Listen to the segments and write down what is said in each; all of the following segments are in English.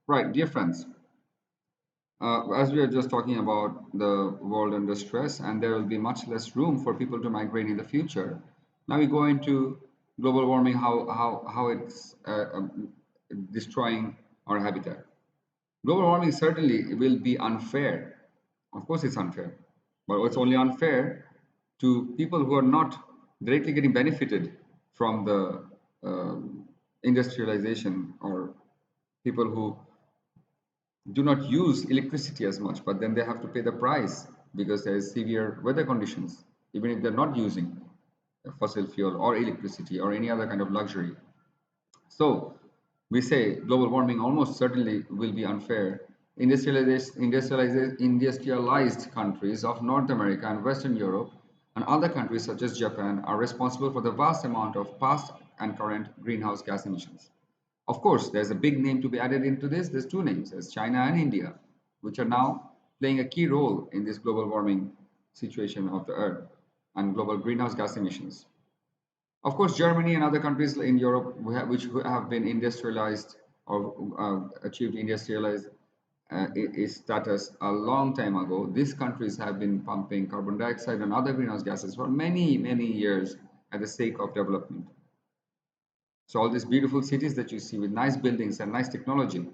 Right, dear friends, as we are just talking about the world under stress, and there will be much less room for people to migrate in the future. Now we go into global warming, how it's destroying our habitat. Global warming certainly will be unfair. Of course, it's unfair, but it's only unfair to people who are not directly getting benefited from the industrialization, or people who do not use electricity as much, but then they have to pay the price because there is severe weather conditions, even if they're not using fossil fuel or electricity or any other kind of luxury. So we say global warming almost certainly will be unfair. Industrialized countries of North America and Western Europe and other countries such as Japan are responsible for the vast amount of past and current greenhouse gas emissions. Of course, there's a big name to be added into this. There's two names, there's China and India, which are now playing a key role in this global warming situation of the Earth and global greenhouse gas emissions. Of course, Germany and other countries in Europe which have been industrialized or achieved industrialized status a long time ago, these countries have been pumping carbon dioxide and other greenhouse gases for many, many years at the sake of development. So all these beautiful cities that you see with nice buildings and nice technology,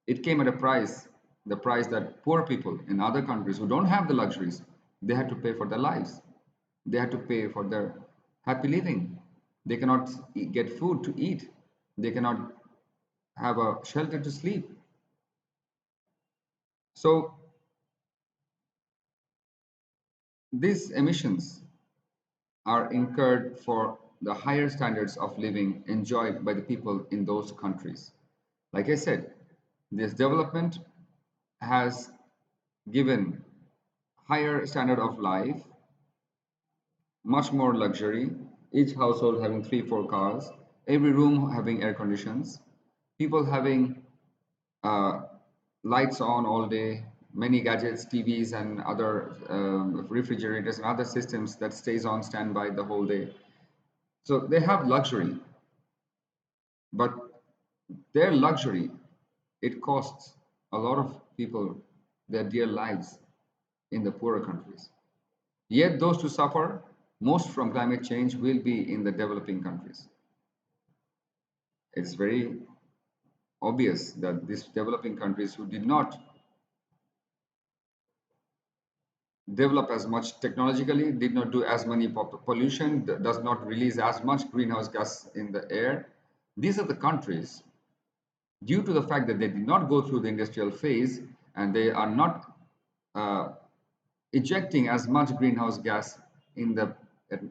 it came at a price, the price that poor people in other countries who don't have the luxuries, they had to pay for their lives. They had to pay for their happy living. They cannot get food to eat. They cannot have a shelter to sleep. So these emissions are incurred for the higher standards of living enjoyed by the people in those countries. Like I said, this development has given higher standard of life, much more luxury, each household having 3 4 cars, every room having air conditions, people having uh, lights on all day, many gadgets, TVs and other refrigerators and other systems that stays on standby the whole day. So they have luxury, but their luxury, it costs a lot of people their dear lives in the poorer countries. Yet those who suffer most from climate change will be in the developing countries. It's very obvious that these developing countries who did not develop as much technologically, did not do as many pollution, does not release as much greenhouse gas in the air. These are the countries, due to the fact that they did not go through the industrial phase and they are not uh, ejecting as much greenhouse gas in the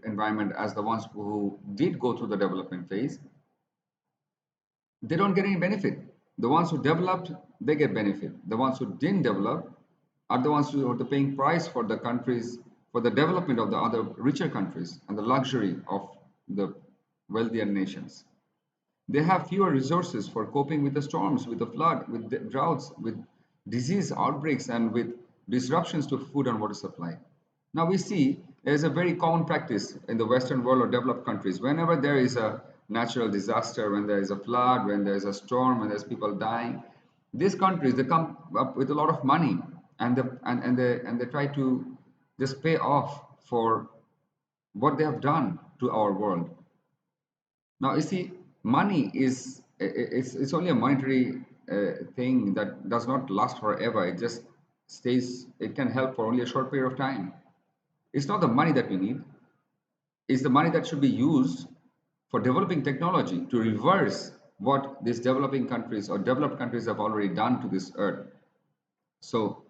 environment as the ones who did go through the development phase, they don't get any benefit. The ones who developed, they get benefit. The ones who didn't develop are the ones who are paying price for the countries, for the development of the other richer countries and the luxury of the wealthier nations. They have fewer resources for coping with the storms, with the flood, with the droughts, with disease outbreaks, and with disruptions to food and water supply. Now we see there is a very common practice in the Western world or developed countries. Whenever there is a natural disaster, when there is a flood, when there is a storm, when there's people dying, these countries they come up with a lot of money and they try to just pay off for what they have done to our world. Now, you see, money is it's only a monetary thing that does not last forever. It just stays. It can help for only a short period of time. It's not the money that we need. It's the money that should be used for developing technology to reverse what these developing countries or developed countries have already done to this earth. So,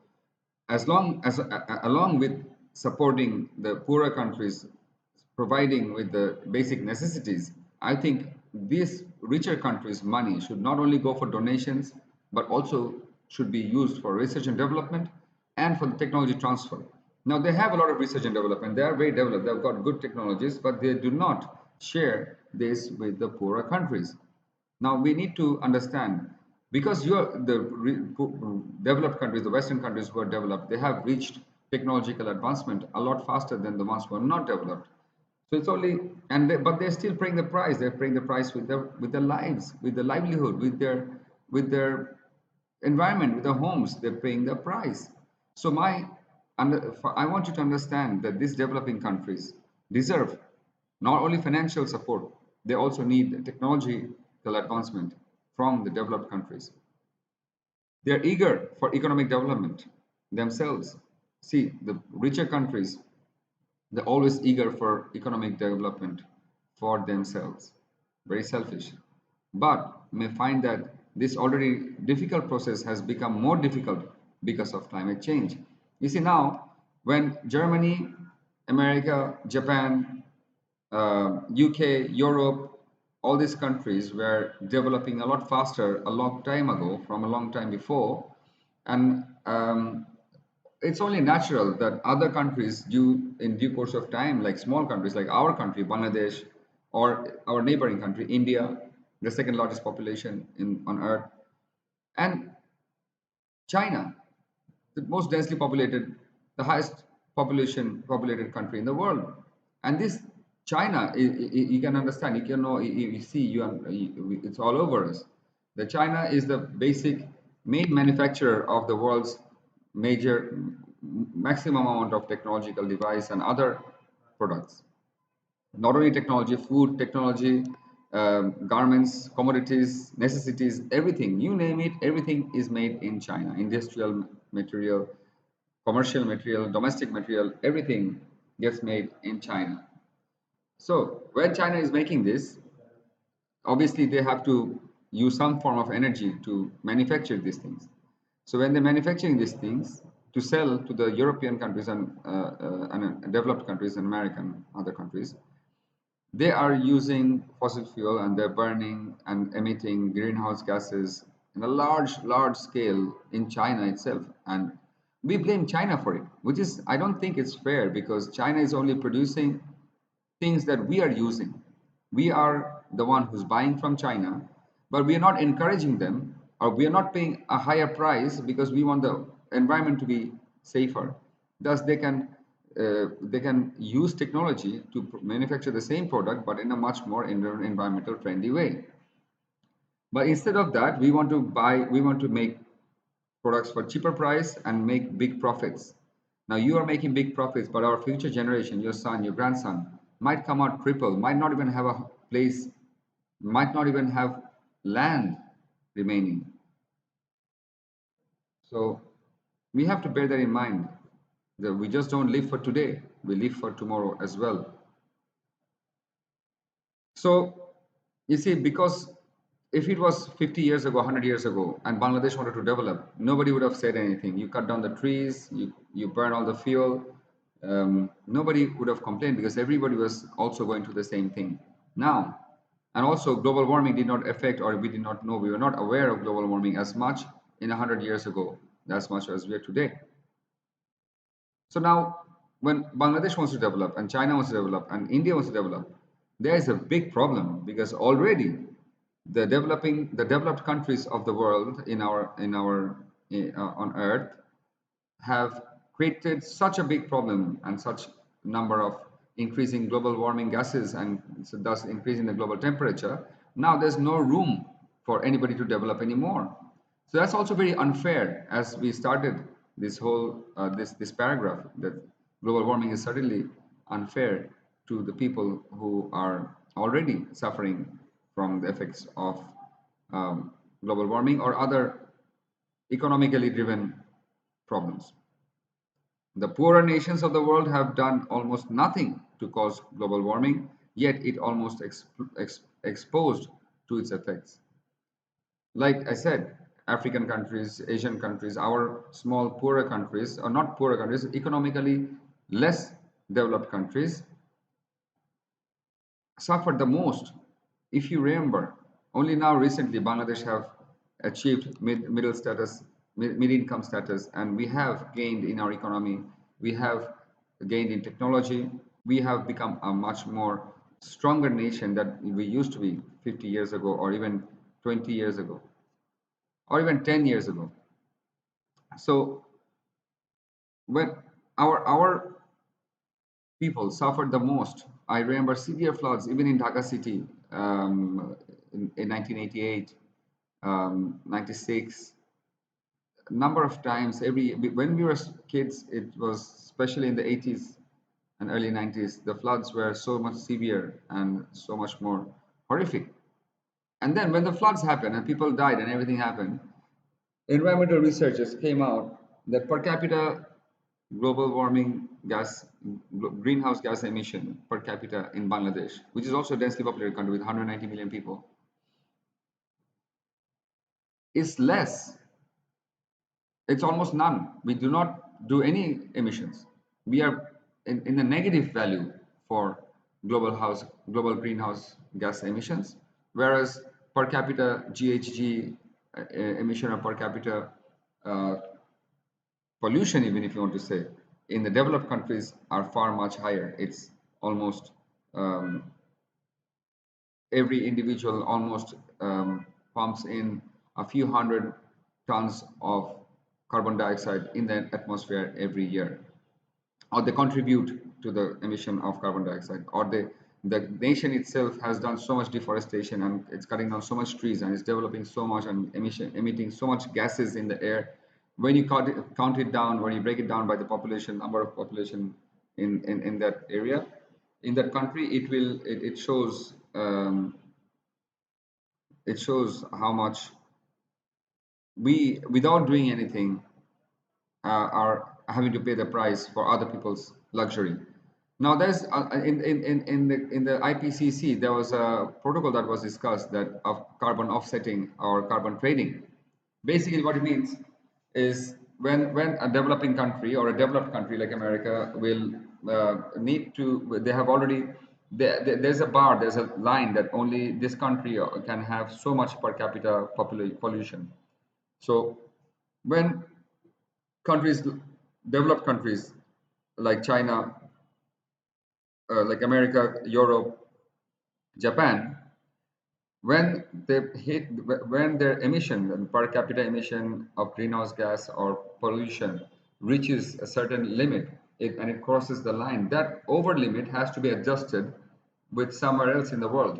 as long as along with supporting the poorer countries, providing with the basic necessities, I think these richer countries money should not only go for donations but also should be used for research and development and for the technology transfer. Now they have a lot of research and development, they are very developed, they've got good technologies, but they do not share this with the poorer countries. Now we need to understand, because developed countries, the Western countries who are developed, they have reached technological advancement a lot faster than the ones who are not developed. So it's only, but they're still paying the price. They're paying the price with their lives, with their livelihood, with their environment, with the homes, they're paying the price. So I want you to understand that these developing countries deserve not only financial support, they also need technological advancement from the developed countries. They're eager for economic development themselves. See, the richer countries, they're always eager for economic development for themselves. Very selfish. But may find that this already difficult process has become more difficult because of climate change. You see, now, when Germany, America, Japan, UK, Europe, all these countries were developing a lot faster a long time ago, from a long time before, and it's only natural that other countries, in due course of time, like small countries like our country, Bangladesh, or our neighboring country, India, the second largest population on earth, and China, the most densely populated, the highest populated country in the world. And this China, you can understand, you can know, you see, it's all over us. The China is the basic main manufacturer of the world's major maximum amount of technological device and other products. Not only technology, food technology, garments, commodities, necessities, everything, you name it, everything is made in China. Industrial material, commercial material, domestic material, everything gets made in China. So when China is making this, obviously they have to use some form of energy to manufacture these things. So when they're manufacturing these things to sell to the European countries and developed countries and American other countries, they are using fossil fuel and they're burning and emitting greenhouse gases in a large scale in China itself. And we blame China for it, which is, I don't think it's fair, because China is only producing things that we are using. We are the one who's buying from China, but we are not encouraging them, or we are not paying a higher price because we want the environment to be safer. Thus, they can use technology to manufacture the same product, but in a much more environmental friendly way. But instead of that, we want to make products for cheaper price and make big profits. Now you are making big profits, but our future generation, your son, your grandson, might come out crippled, might not even have a place, might not even have land remaining. So we have to bear that in mind, that we just don't live for today, we live for tomorrow as well. So you see, because if it was 50 years ago, 100 years ago, and Bangladesh wanted to develop, nobody would have said anything. You cut down the trees, you burn all the fuel. Nobody would have complained because everybody was also going through the same thing. Now, and also global warming did not affect, or we did not know, we were not aware of global warming as much in 100 years ago, as much as we are today. So now, when Bangladesh wants to develop, and China wants to develop, and India wants to develop, there is a big problem, because already the developed countries of the world on Earth have created such a big problem and such number of increasing global warming gases, and so thus increasing the global temperature. Now there's no room for anybody to develop anymore. So that's also very unfair, as we started this whole this paragraph, that global warming is certainly unfair to the people who are already suffering from the effects of global warming or other economically driven problems. The poorer nations of the world have done almost nothing to cause global warming, yet it almost exposed to its effects. Like I said, African countries, Asian countries, our small poorer countries, or not poorer countries, economically less developed countries, suffered the most. If you remember, only now recently Bangladesh have achieved middle status, mid-income status, and we have gained in our economy, we have gained in technology, we have become a much more stronger nation that we used to be 50 years ago, or even 20 years ago, or even 10 years ago. So when our people suffered the most, I remember severe floods even in Dhaka city, in 1988, 96. number of times every when we were kids, it was especially in the 80s and early 90s, the floods were so much severe and so much more horrific. And then when the floods happened and people died and everything happened, environmental researchers came out that per capita global warming gas, greenhouse gas emission per capita in Bangladesh, which is also a densely populated country with 190 million people, is less. It's almost none. We do not do any emissions. We are in the negative value for global greenhouse gas emissions, whereas per capita GHG emission or per capita uh, pollution, even if you want to say, in the developed countries are far much higher. It's almost um, every individual almost pumps in a few hundred tons of carbon dioxide in the atmosphere every year, or they contribute to the emission of carbon dioxide, or the nation itself has done so much deforestation and it's cutting down so much trees and it's developing so much and emitting so much gases in the air. When you count it down, when you break it down by the population, number of population in that area, in that country, it shows it shows how much we, without doing anything, are having to pay the price for other people's luxury. Now, there's in the IPCC, there was a protocol that was discussed that of carbon offsetting or carbon trading. Basically, what it means is when a developing country or a developed country like America will need to, they have already there's a bar, there's a line that only this country can have so much per capita pollution. So when countries, developed countries like China, like America, Europe, Japan, when they hit, when their emission, per capita emission of greenhouse gas or pollution reaches a certain limit, and it crosses the line, that over limit has to be adjusted with somewhere else in the world.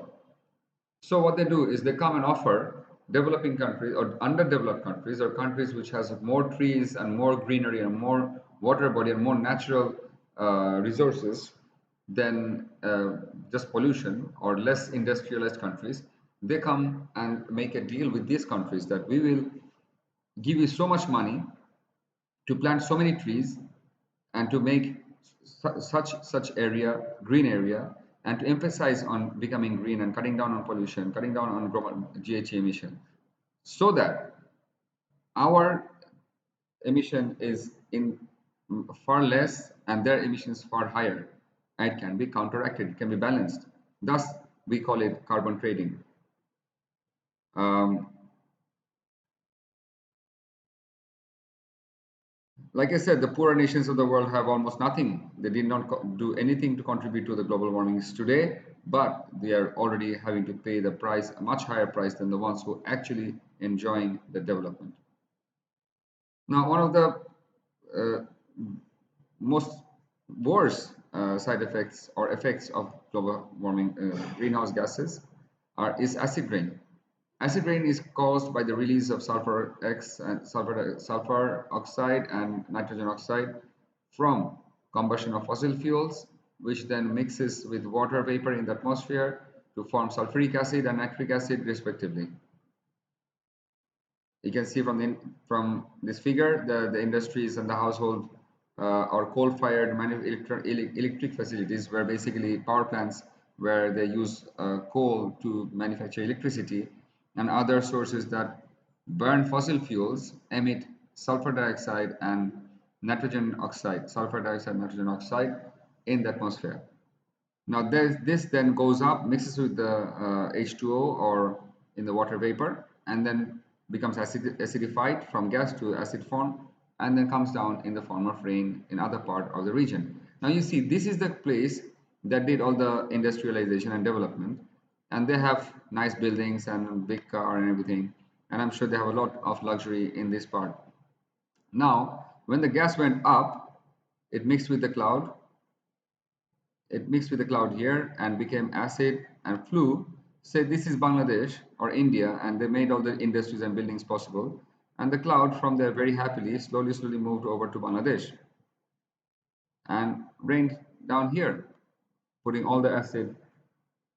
So what they do is they come and offer developing countries or underdeveloped countries or countries which has more trees and more greenery and more water body and more natural resources than just pollution, or less industrialized countries. They come and make a deal with these countries that we will give you so much money to plant so many trees and to make such area green area, and to emphasize on becoming green and cutting down on pollution, cutting down on GHG emission, so that our emission is in far less and their emissions far higher, and it can be counteracted, it can be balanced. Thus we call it carbon trading. um, Like I said, the poorer nations of the world have almost nothing. They did not do anything to contribute to the global warmings today, but they are already having to pay the price, a much higher price than the ones who actually enjoying the development. Now, one of the uh, most worst side effects or effects of global warming, greenhouse gases, is acid rain. Acid rain is caused by the release of sulfur X and sulfur oxide and nitrogen oxide from combustion of fossil fuels, which then mixes with water vapor in the atmosphere to form sulfuric acid and nitric acid respectively. You can see from this figure the industries and the household or coal-fired electric facilities, where basically power plants where they use coal to manufacture electricity, and other sources that burn fossil fuels emit sulfur dioxide and sulfur dioxide, nitrogen oxide in the atmosphere. Now this then goes up, mixes with the H2O or in the water vapor, and then becomes acidified from gas to acid form, and then comes down in the form of rain in other part of the region. Now you see, this is the place that did all the industrialization and development, and they have nice buildings and big car and everything, and I'm sure they have a lot of luxury in this part. Now, when the gas went up, it mixed with the cloud, here and became acid and flew. Say this is Bangladesh or India, and they made all the industries and buildings possible. And the cloud from there very happily slowly moved over to Bangladesh and rained down here, putting all the acid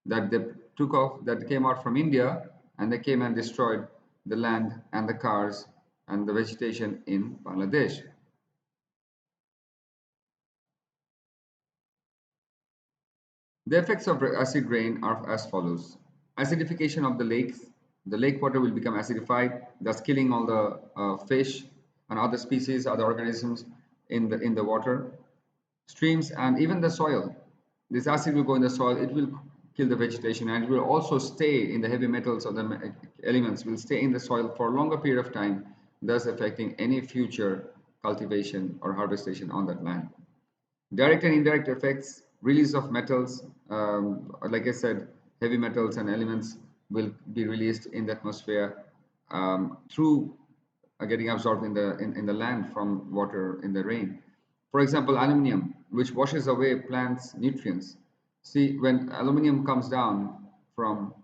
that they took off, that came out from India, and they came and destroyed the land and the cars and the vegetation in Bangladesh. The effects of acid rain are as follows. Acidification of the lakes. The lake water will become acidified, thus killing all the fish and other species, other organisms in the water. Streams and even the soil. This acid will go in the soil, it will kill the vegetation, and it will also stay in the heavy metals or the elements will stay in the soil for a longer period of time, thus affecting any future cultivation or harvestation on that land. Direct and indirect effects, release of metals, like I said, heavy metals and elements will be released in the atmosphere through getting absorbed in the land from water in the rain. For example, aluminum, which washes away plants' nutrients. See, when aluminum comes down from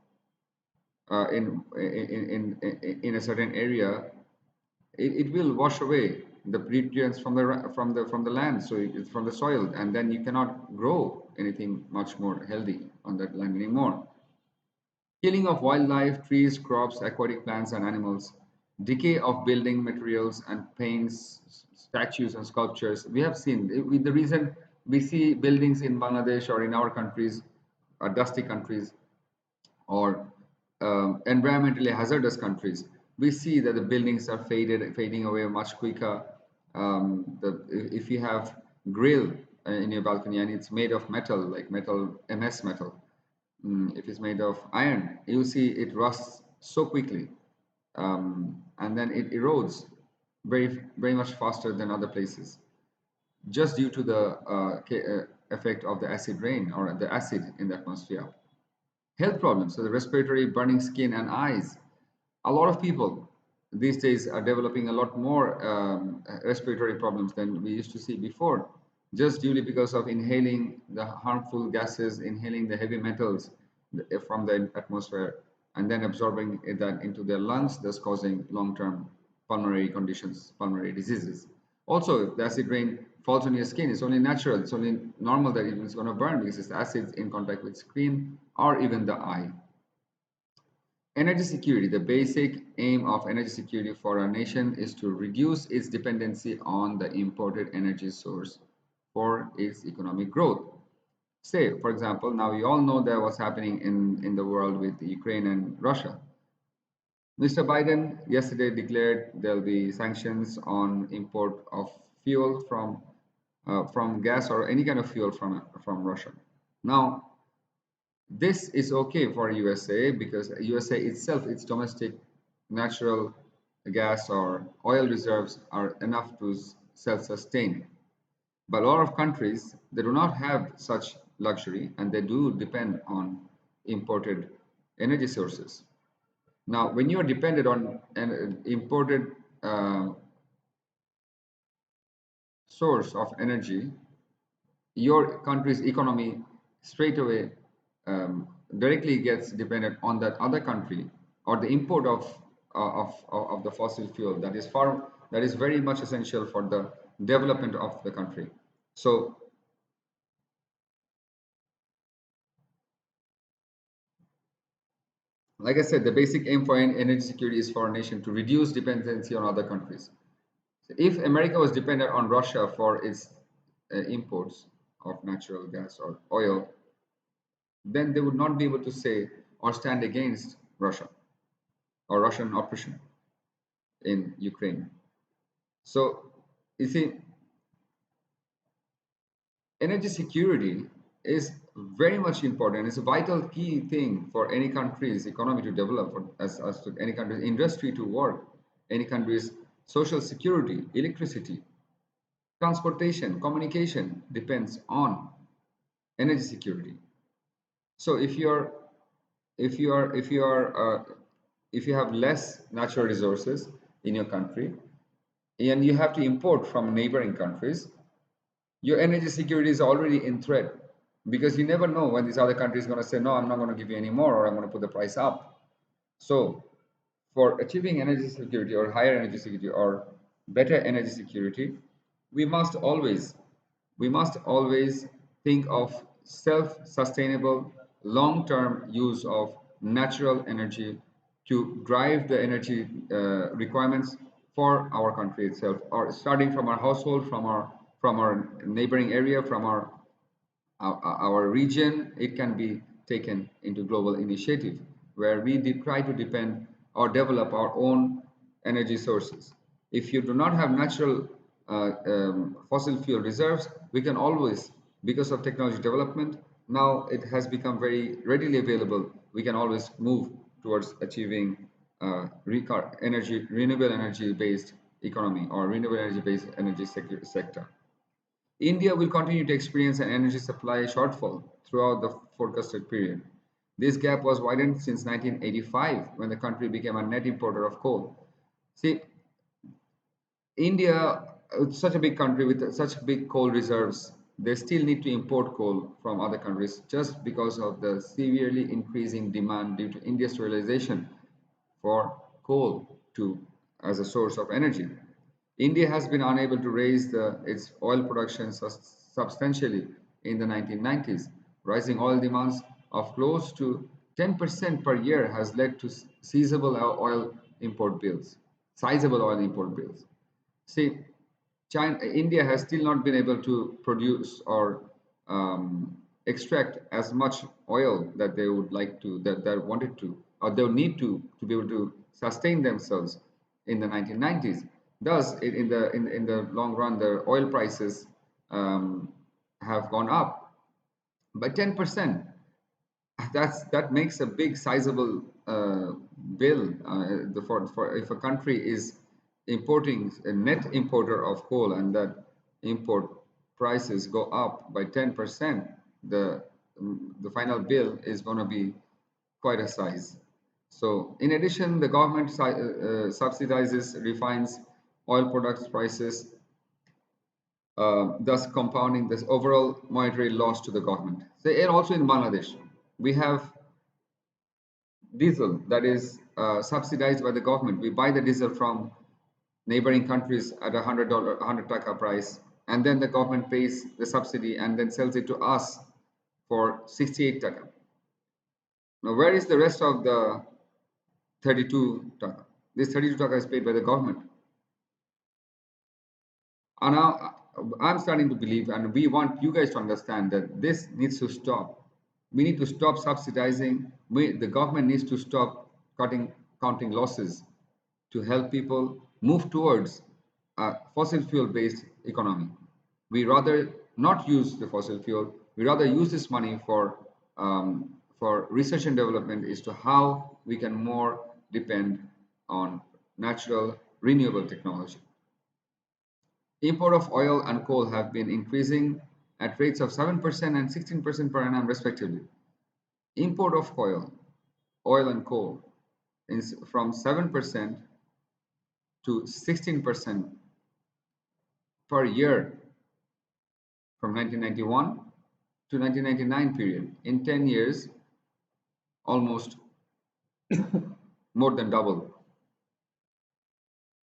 in a certain area, it will wash away the nutrients from the land, so it's from the soil, and then you cannot grow anything much more healthy on that land anymore. Killing of wildlife, trees, crops, aquatic plants, and animals, decay of building materials and paints, statues, and sculptures. We have seen the reason we see buildings in Bangladesh or in our countries, dusty countries, or environmentally hazardous countries, we see that the buildings are fading away much quicker. If you have grill in your balcony and it's made of metal, like metal, MS metal, if it's made of iron, you see it rusts so quickly, and then it erodes very much faster than other places, just due to the effect of the acid rain or the acid in the atmosphere. Health problems, so the respiratory, burning skin and eyes. A lot of people these days are developing a lot more respiratory problems than we used to see before, just due because of inhaling the harmful gases, inhaling the heavy metals from the atmosphere, and then absorbing that into their lungs, thus causing long-term pulmonary conditions, pulmonary diseases. Also, if the acid rain falls on your skin, it's only natural, it's only normal that it is going to burn because it's acids in contact with skin or even the eye. Energy security. The basic aim of energy security for our nation is to reduce its dependency on the imported energy source for its economic growth. Say, for example, now we all know that what's happening in the world with Ukraine and Russia. Mr. Biden yesterday declared there'll be sanctions on import of fuel from gas or any kind of fuel from Russia. Now, this is okay for USA because USA itself, its domestic natural gas or oil reserves are enough to self-sustain. But a lot of countries, they do not have such luxury and they do depend on imported energy sources. Now, when you are dependent on an imported source of energy, your country's economy straight away directly gets dependent on that other country or the import of the fossil fuel that is very much essential for the development of the country. So, like I said, the basic aim for energy security is for a nation to reduce dependency on other countries. So if America was dependent on Russia for its imports of natural gas or oil, then they would not be able to say or stand against Russia or Russian oppression in Ukraine. So, you see, energy security is very much important. It's a vital key thing for any country's economy to develop, as to any country's industry to work, any country's social security, electricity, transportation, communication depends on energy security. So if you have less natural resources in your country and you have to import from neighboring countries, your energy security is already in threat because you never know when this other country is going to say, no, I'm not going to give you any more, or I'm going to put the price up. So for achieving energy security or higher energy security or better energy security, we must always we must always think of self-sustainable long-term use of natural energy to drive the energy requirements for our country itself, or starting from our household, from our neighboring area, from our region. It can be taken into global initiative where we try to depend or develop our own energy sources. If you do not have natural fossil fuel reserves, we can always, because of technology development, now it has become very readily available. We can always move towards achieving renewable energy based economy or renewable energy based energy sector. India will continue to experience an energy supply shortfall throughout the forecasted period. This gap was widened since 1985 when the country became a net importer of coal. See, India, such a big country with such big coal reserves, they still need to import coal from other countries just because of the severely increasing demand due to industrialization for coal to as a source of energy. India has been unable to raise its oil production substantially in the 1990s. Rising oil demands of close to 10% per year has led to sizable oil import bills. See, India has still not been able to produce or extract as much oil that they would like to, that they wanted to, or they need to be able to sustain themselves in the 1990s. Thus, in the long run, the oil prices have gone up by 10%. That makes a big sizable bill for if a country is importing a net importer of coal and that import prices go up by 10%, the final bill is going to be quite a size. So in addition, the government subsidizes refines oil products prices, thus compounding this overall monetary loss to the government. So, and also in Bangladesh, we have diesel that is subsidized by the government. We buy the diesel from neighboring countries at $100 taka price, and then the government pays the subsidy and then sells it to us for 68 taka. Now, where is the rest of the 32 taka? This 32 taka is paid by the government. And now I'm starting to believe, and we want you guys to understand that this needs to stop. We need to stop subsidizing. The government needs to stop counting losses to help people move towards a fossil fuel based economy. We rather not use the fossil fuel. We rather use this money for research and development as to how we can more depend on natural renewable technology. Import of oil and coal have been increasing at rates of 7% and 16% per annum respectively. Import of oil and coal is from 7% to 16% per year from 1991 to 1999 period. In 10 years, almost more than double.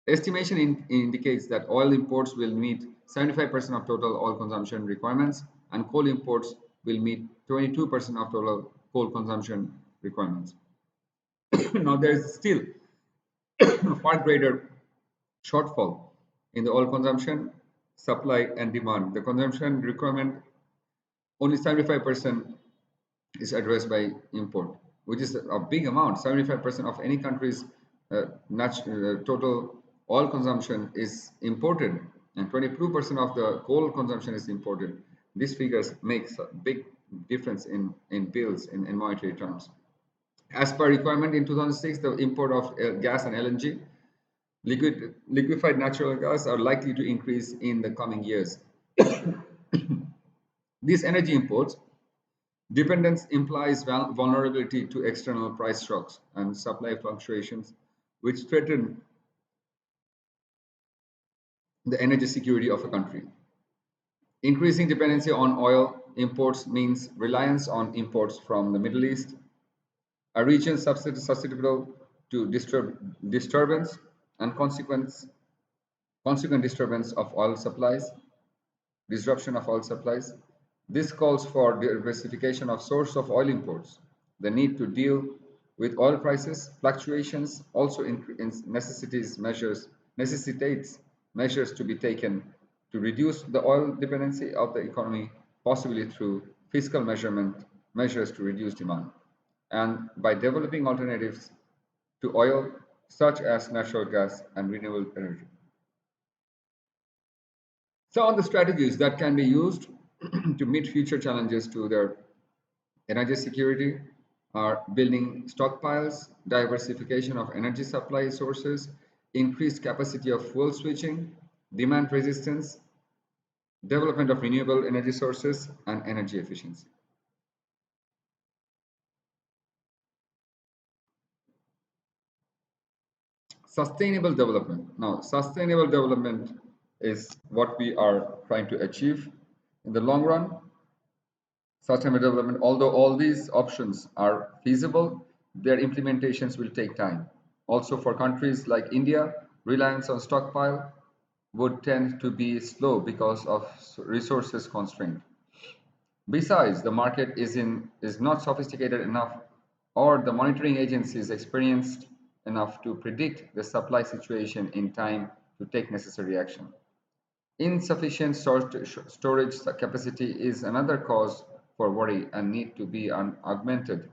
Estimation indicates that oil imports will meet 75% of total oil consumption requirements and coal imports will meet 22% of total coal consumption requirements. Now there is still a far greater shortfall in the oil consumption, supply and demand. The consumption requirement only 75% is addressed by import, which is a big amount. 75% of any country's total oil consumption is imported and 22% of the coal consumption is imported. These figures makes a big difference in bills in monetary terms. As per requirement in 2006, the import of gas and LNG, liquefied natural gas, are likely to increase in the coming years. These energy imports dependence implies vulnerability to external price shocks and supply fluctuations, which threaten the energy security of a country. Increasing dependency on oil imports means reliance on imports from the Middle East, a region susceptible to disturbance and consequent disturbance of oil supplies, disruption of oil supplies. This calls for diversification of source of oil imports. The need to deal with oil prices fluctuations also necessitates measures to be taken to reduce the oil dependency of the economy, possibly through fiscal measures to reduce demand, and by developing alternatives to oil such as natural gas and renewable energy. Some of the strategies that can be used to meet future challenges to their energy security are building stockpiles, diversification of energy supply sources, increased capacity of fuel switching, demand resistance, development of renewable energy sources, and energy efficiency. Sustainable development. Now, sustainable development is what we are trying to achieve in the long run. Sustainable development, although all these options are feasible, their implementations will take time. Also, for countries like India, reliance on stockpile would tend to be slow because of resources constraint. Besides, the market is not sophisticated enough or the monitoring agencies experienced enough to predict the supply situation in time to take necessary action. Insufficient storage capacity is another cause for worry and need to be augmented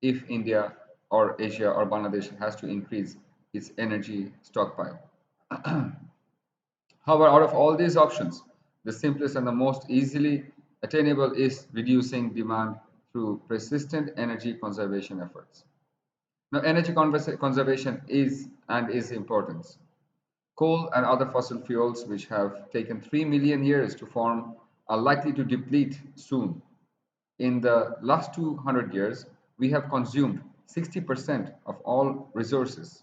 if India or Asia or Bangladesh has to increase its energy stockpile. However, out of all these options, the simplest and the most easily attainable is reducing demand through persistent energy conservation efforts. Now, energy conservation is important. Coal and other fossil fuels, which have taken 3 million years to form, are likely to deplete soon. In the last 200 years, we have consumed 60% of all resources.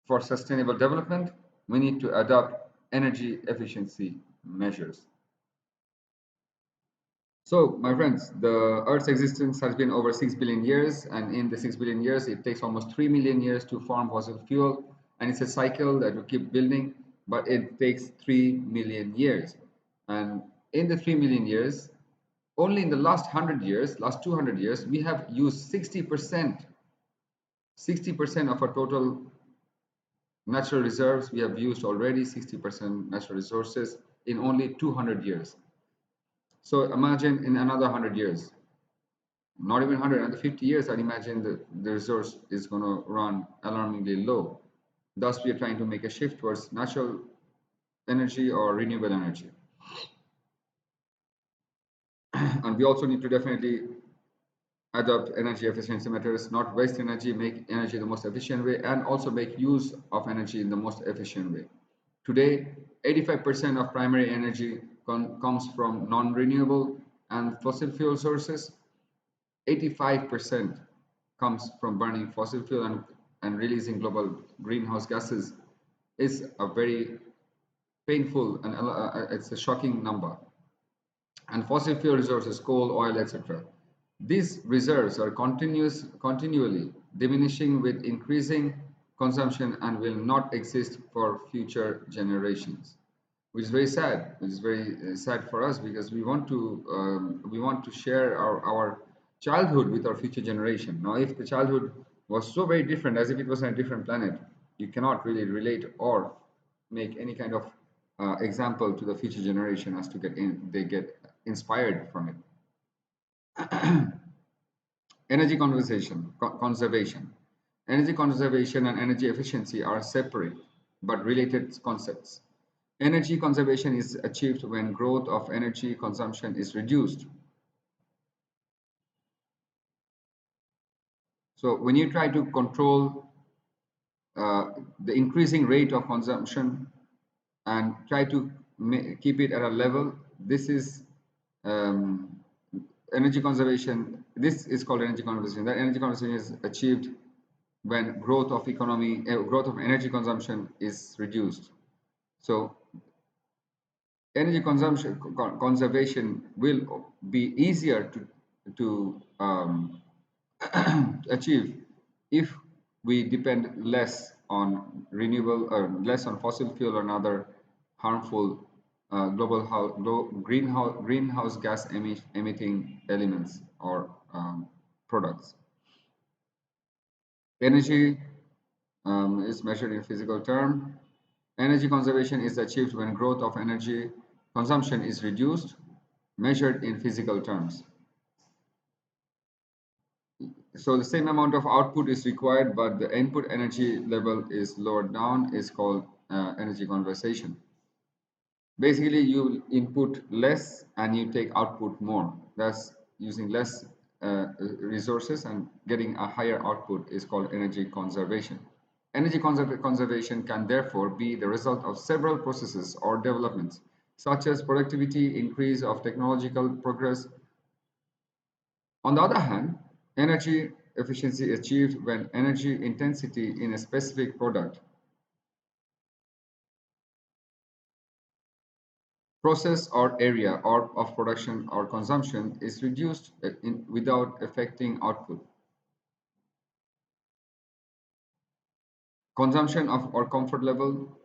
For sustainable development, we need to adopt energy efficiency measures. So, my friends, the Earth's existence has been over 6 billion years, and in the 6 billion years, it takes almost 3 million years to form fossil fuel, and it's a cycle that will keep building, but it takes 3 million years. And in the 3 million years, only in the last 100 years, last 200 years, we have used 60% of our total natural reserves. We have used already 60% natural resources in only 200 years. So imagine in another 100 years, not even 100, another 50 years, I'd imagine the resource is going to run alarmingly low. Thus, we are trying to make a shift towards natural energy or renewable energy. And we also need to definitely adopt energy efficiency methods, not waste energy, make energy the most efficient way, and also make use of energy in the most efficient way. Today, 85% of primary energy comes from non-renewable and fossil fuel sources. 85% comes from burning fossil fuel and releasing global greenhouse gases is a very painful and it's a shocking number. And fossil fuel resources, coal, oil, etc. These reserves are continually diminishing with increasing consumption and will not exist for future generations, which is very sad. Which is very sad for us because we want to share our childhood with our future generation. Now, if the childhood was so very different, as if it was on a different planet, you cannot really relate or make any kind of example to the future generation as to they get inspired from it. Energy conservation. Energy conservation and energy efficiency are separate but related concepts. Energy conservation is achieved when growth of energy consumption is reduced. So when you try to control the increasing rate of consumption and try to keep it at a level, this is um, energy conservation. This is called energy conservation. That energy conservation is achieved when growth of energy consumption is reduced. So energy conservation will be easier to achieve if we depend less on renewable or less on fossil fuel and other harmful greenhouse gas emitting elements or products. Energy is measured in physical term. Energy conservation is achieved when growth of energy consumption is reduced, measured in physical terms. So the same amount of output is required, but the input energy level is lowered down, is called energy conservation. Basically, you input less and you take output more. That's using less resources and getting a higher output is called energy conservation. Energy conservation can therefore be the result of several processes or developments, such as productivity, increase of technological progress. On the other hand, energy efficiency achieved when energy intensity in a specific product, process or area or of production or consumption is reduced without affecting output. Consumption of or comfort level,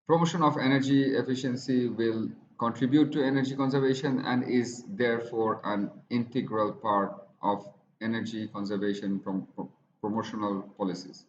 promotion of energy efficiency will contribute to energy conservation and is therefore an integral part of energy conservation promotional policies.